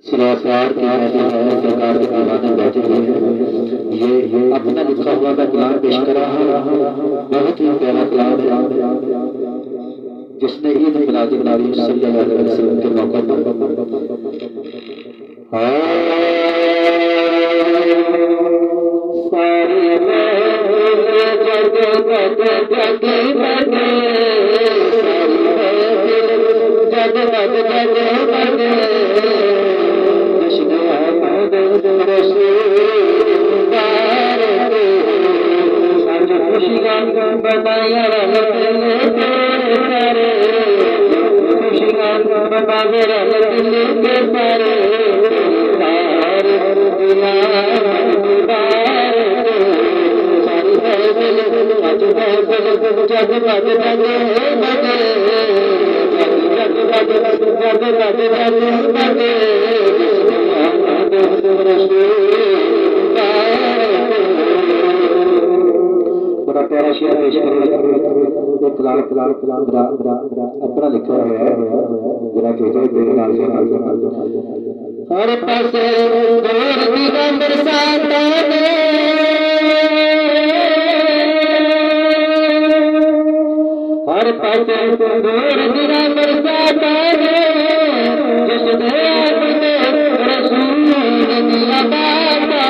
सुरासार की महफिल है, सरकार के दीवाने बैठे हुए हैं। ये अपना लिखा हुआ मैं कलाम पेश कर रहा हूँ। बहुत ही प्यारा कलाम है जिसने ईद मिलादुन्नबी सल्लल्लाहु अलैहि वसल्लम के मौके बड़ा प्यारा शेर पेश करेगा। अपना लिखा हुआ है जरा हर पासे दूर दिगा बरसाता हर पासे दूर दिगा बरसाता जिसने अपने रसूल दिया बाता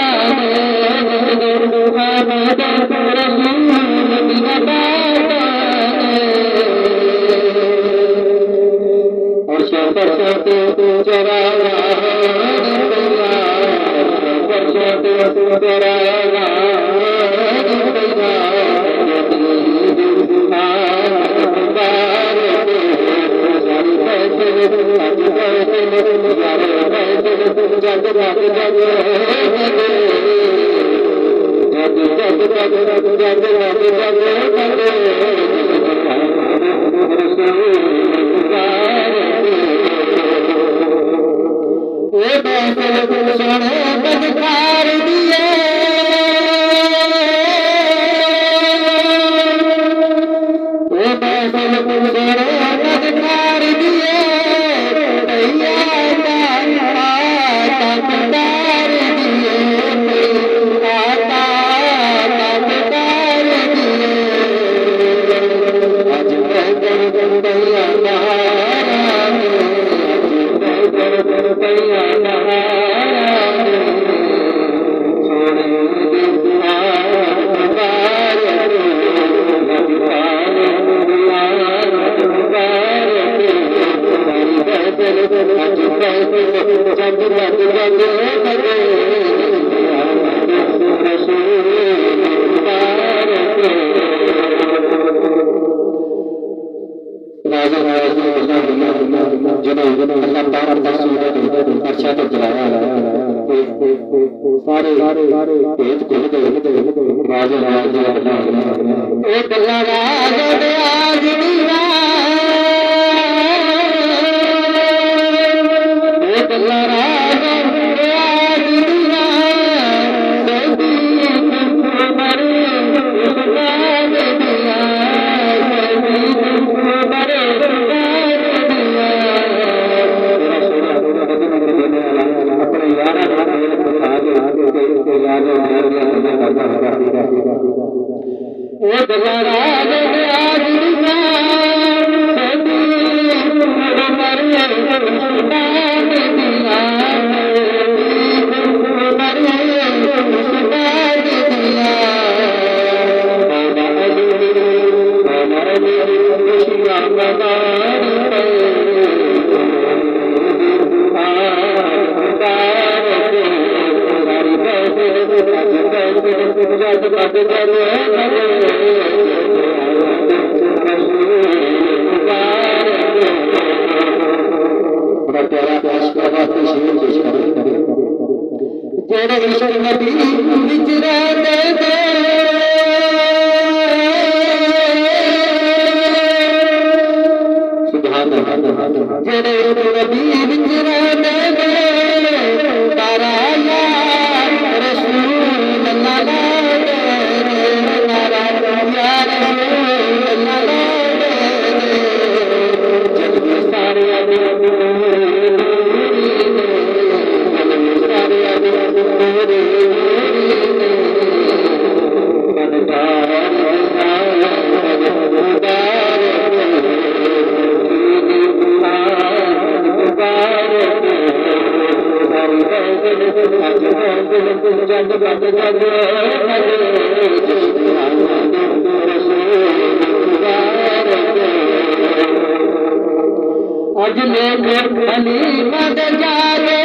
आज लेकर खलीफा दे जागे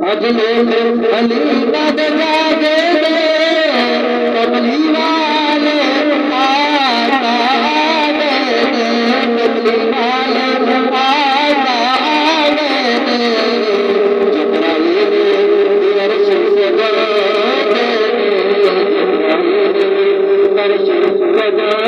आज लेकर खलीफा दे जागे कमली वाले आका दे कमली वाले आका दे जिब्राइल अर्श से गए अर्श से गए